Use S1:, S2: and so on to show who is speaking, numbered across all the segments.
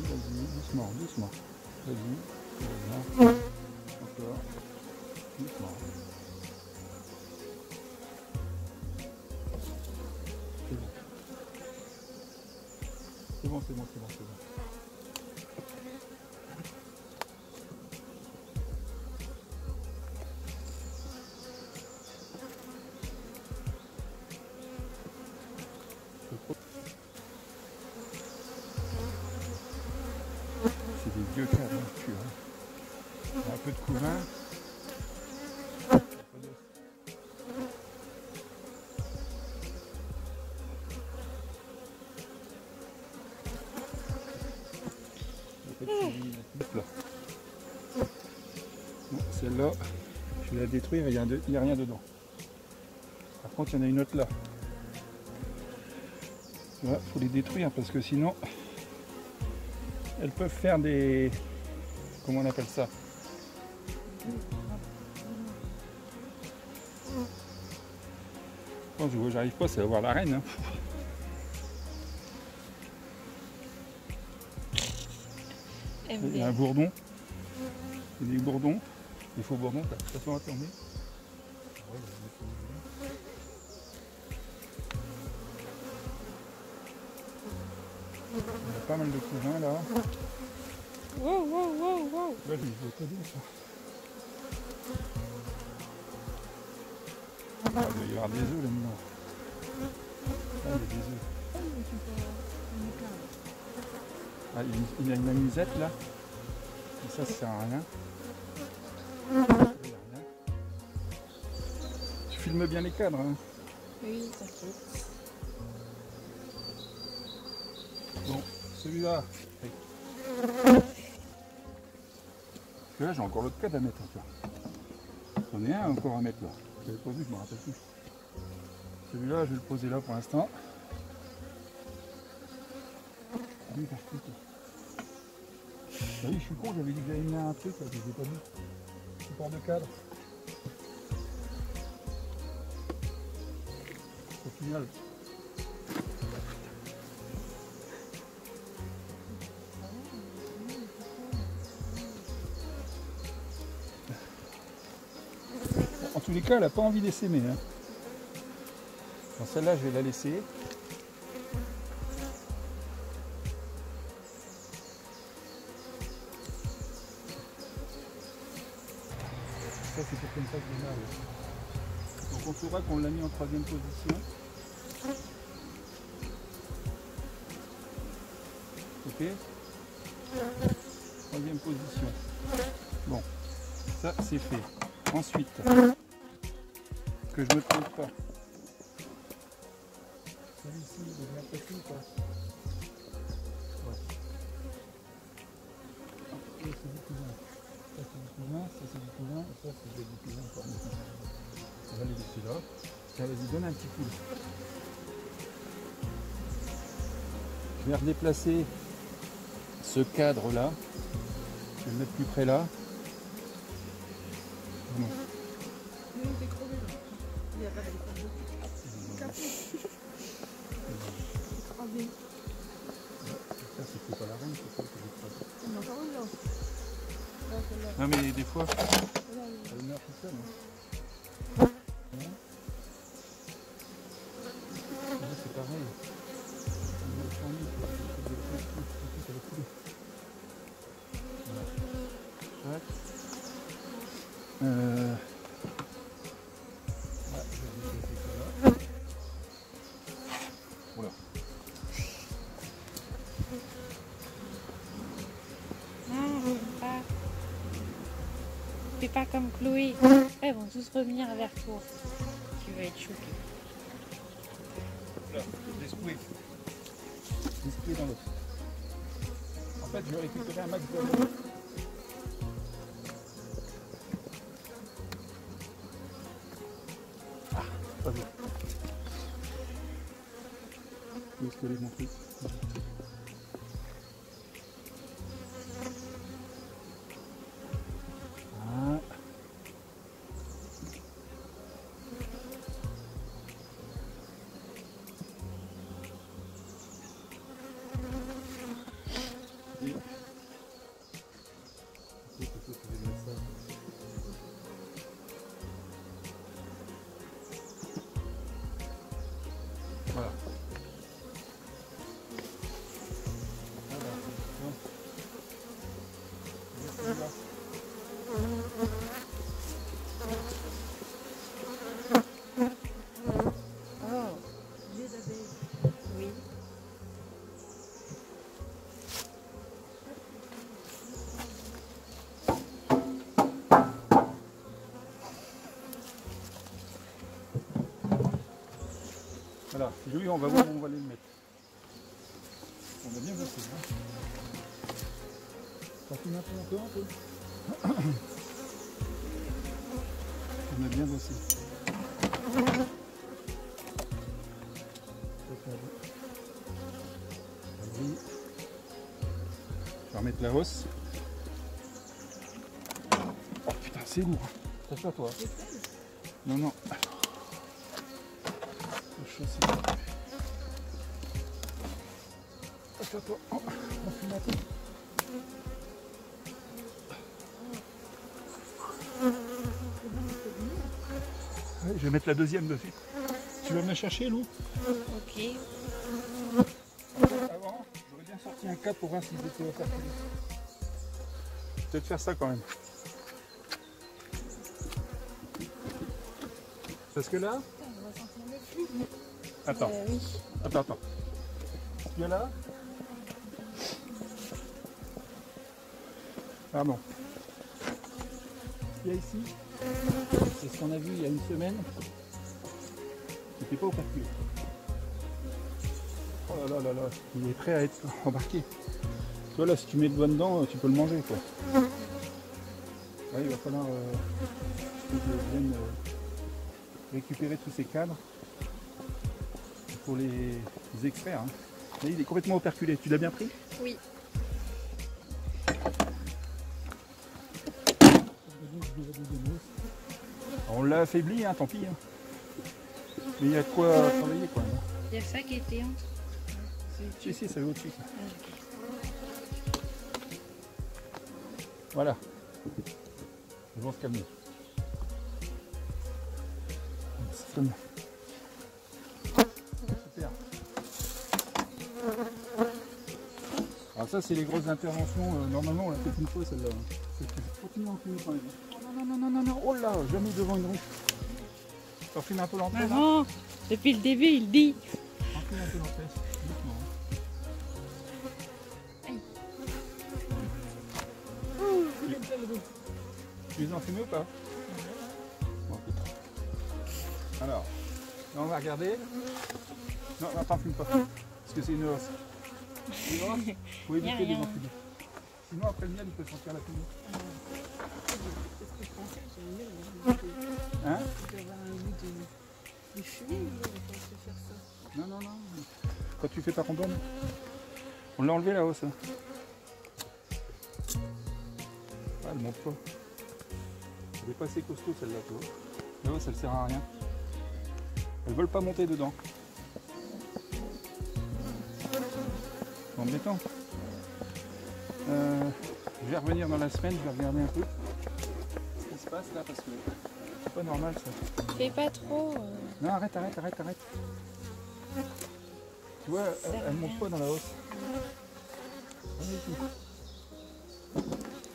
S1: vas-y, doucement, doucement. Vas-y, voilà. Encore, doucement. C'est bon. C'est bon, c'est bon, c'est bon, c'est bon. C'est des vieux cadres, hein, tu vois. Un peu de couvain. Bon, celle-là, je vais la détruire, il n'y a rien dedans. Par contre, il y en a une autre là. Il faut les détruire parce que sinon, elles peuvent faire des... Comment on appelle ça? Quand j'arrive pas, c'est à voir la reine. Hein. Il y a un bourdon. Il y a des bourdons. Des faux bourdons. De toute façon, attendez. Il y a pas mal de cousins là.
S2: Wow, wow, wow, wow.
S1: Là, je vais t'aider ça. Ah, il doit y avoir des œufs là-dedans. Ah, il y a des œufs. Ah, il y a une amusette là. Et ça sert à rien. Tu filmes bien les cadres. Hein.
S2: Oui, t'inquiète.
S1: Bon, celui-là. Là, j'ai encore l'autre cadre à mettre. J'en ai un encore à mettre là. Je l'avais pas vu, je me rappelle plus. Celui-là, je vais le poser là pour l'instant. Oui, par contre. Ah oui, je suis con, j'avais dit que j'avais mis un truc là, je l'ai pas vu. Support de cadre. Au final. En tous les cas, elle n'a pas envie d'essaimer. Hein. Bon, celle-là, je vais la laisser. Ça, c'est pour comme ça que je l'ai. Donc, on saura qu'on l'a mis en troisième position. Ok. Troisième position. Bon, ça, c'est fait. Ensuite, que je ne me trompe pas. Celui-ci, il est bien précis ou pas? Ouais. Et c'est du cousin. Ça c'est du cousin, ça c'est du cousin, et ça c'est du cousin encore. On va les laisser là. Tiens, vas-y, donne un petit coup. Je vais redéplacer ce cadre là. Je vais le mettre plus près là. Bon. Ça, c'était pas la reine, c'est ça que j'ai pas. Non, mais des fois, elle meurt tout seul. Hein. Là, c'est pareil. Voilà.
S2: Non, pas. Fais pas comme Chloé. Elles vont tous revenir vers toi. Tu vas être choqué.
S1: Là, des squeeze. Des squeeze dans l'autre. En fait, je vais récupérer un max de... Ah, pas bien. Où est-ce que les mon truc? Ah. Et Voilà. Voilà. Bon. Voilà.
S2: Oh, des abeilles. Oui.
S1: Voilà, c'est joli, on va voir où on va aller le mettre. On a bien bossé. Hein. Ça filme un peu. On a bien bossé. Vas-y. Je vais remettre la hausse. Oh putain, c'est lourd. Attention à toi. Non, non. Attention à toi. Oh, on fume un peu. Ouais, je vais mettre la deuxième dessus. Tu vas me la chercher, Lou?
S2: Ok.
S1: Avant, j'aurais bien sorti un cap pour voir s'ils étaient repartis. Peut-être faire ça quand même. Parce que là...
S2: On va sentir le flux.
S1: Attends,
S2: Oui.
S1: attends. Il y a là... Pardon. Il y a ici, c'est ce qu'on a vu il y a une semaine, qui n'était pas au percule. Oh là là, il est prêt à être embarqué. Tu vois là, si tu mets le doigt dedans, tu peux le manger quoi. Ouais, il va falloir que je vienne récupérer tous ces cadres pour les extraire. Hein. Là, il est complètement operculé. Tu l'as bien pris?
S2: Oui.
S1: On l'a affaibli, hein, tant pis. Hein. Mais il y a de quoi travailler quoi. Hein.
S2: Il y a ça qui était entre.
S1: Si, ça va au-dessus.
S2: Ah, ok.
S1: Voilà. Ils vont se calmer. Super. Alors ça c'est les grosses interventions. Normalement on l'a fait une fois celle-là. Continue à en fumer quand même. Oh, non. Oh là, jamais devant une roue. Tu fumes un peu l'entrée là.
S2: Maman, depuis le début, il dit.
S1: Fume un peu l'entrée. Doucement. Tu les as enfumés ou pas? Bon, putain. Alors, là on va regarder. Non, t'en fume pas. Parce que c'est une hausse. Une hausse, faut éviter de les enfumer. Sinon après le miel, il peut sentir la fumée. Hein? Non. Quand tu fais ta randonne, on l'a enlevé la hausse. Hein. Ah, elle monte pas. Elle est pas assez costaud celle-là, tu vois. La hausse, elle sert à rien. Elles veulent pas monter dedans. C'est embêtant. Je vais revenir dans la semaine, je vais regarder un peu ce qui se passe là parce que c'est pas normal ça.
S2: Fais pas trop.
S1: Non, arrête. Tu vois, elle monte pas dans la hausse. Pas du tout.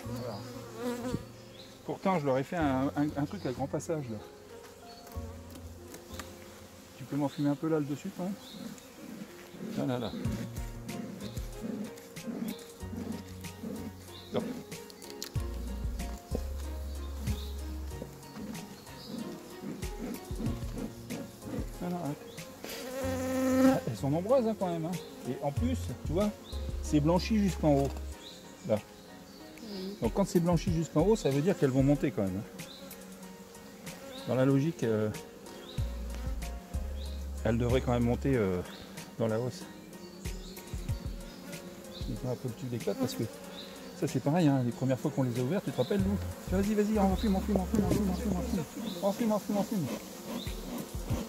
S1: Voilà. Pourtant, je leur ai fait un truc à grand passage là. Tu peux m'en fumer un peu là le dessus quand même? Là. Non. Arrête. Elles sont nombreuses hein, quand même. Hein. Et en plus, tu vois, c'est blanchi jusqu'en haut. Là. Donc quand c'est blanchi jusqu'en haut, ça veut dire qu'elles vont monter quand même. Hein. Dans la logique, elles devraient quand même monter dans la hausse. Je vais un peu le tube d'éclat parce que ça c'est pareil, hein, les premières fois qu'on les a ouvertes, tu te rappelles Lou? Vas-y, on fume. On fume.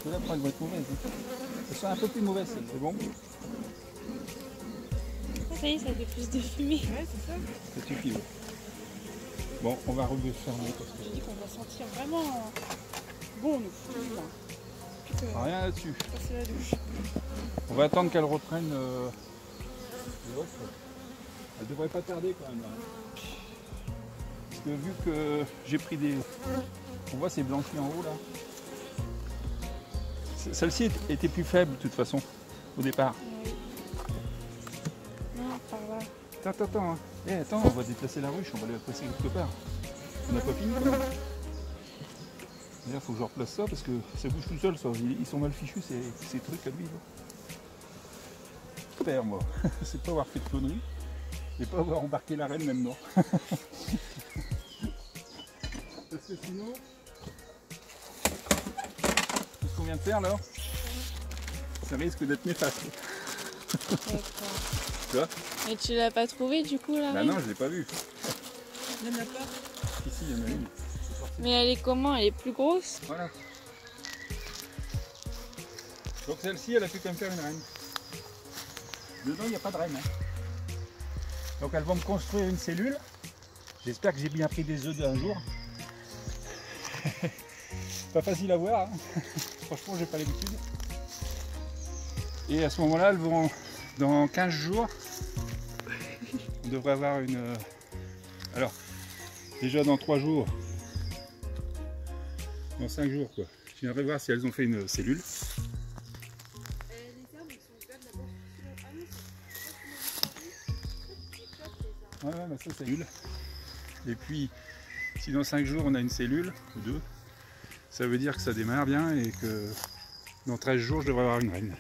S1: Là, après, elles vont être mauvaises. Hein. Elles sont un peu plus mauvaises, c'est bon?
S2: Ça y est, ça fait plus de fumée. Ouais, c'est ça.
S1: Ça suffit, ouais. Bon, on va refermer parce que...
S2: Je dis qu'on va sentir vraiment bon, nous. Putain.
S1: Rien là-dessus.
S2: passer la douche.
S1: On va attendre qu'elle reprenne l'autre. Elle devrait pas tarder quand même. Là. Parce que vu que j'ai pris des... On voit c'est blanchi en haut là. Celle-ci était plus faible de toute façon au départ.
S2: Oui. Non, par là.
S1: Attends. Hein. Eh, attends, on va déplacer la ruche, on va la placer quelque part. On n'a pas fini quand même. D'ailleurs, il faut que je replace ça parce que ça bouge tout seul. Ça. Ils sont mal fichus ces trucs à lui. Père, moi, c'est pas avoir fait de conneries et pas avoir embarqué la reine maintenant. Parce que sinon, tout ce qu'on vient de faire là, ça risque d'être néfaste.
S2: D'accord.
S1: Tu vois?
S2: Mais tu l'as pas trouvé du coup là?
S1: Bah non, je l'ai pas vu.
S2: Il y en a pas.
S1: Ici, il y en a une.
S2: Mais elle est comment? Elle est plus grosse?
S1: Voilà. Donc celle-ci, elle a pu quand même faire une reine. Dedans, il n'y a pas de reine. Hein. Donc elles vont me construire une cellule. J'espère que j'ai bien pris des œufs d'un jour. Pas facile à voir. Hein. Franchement, j'ai pas l'habitude. Et à ce moment-là, elles vont, dans 15 jours, on devrait avoir une... Alors, déjà dans 3 jours, dans 5 jours, quoi. Je viendrai voir si elles ont fait une cellule. Ouais, bah ça c'est cellule. Et puis, si dans 5 jours on a une cellule, ou 2, ça veut dire que ça démarre bien et que dans 13 jours je devrais avoir une reine.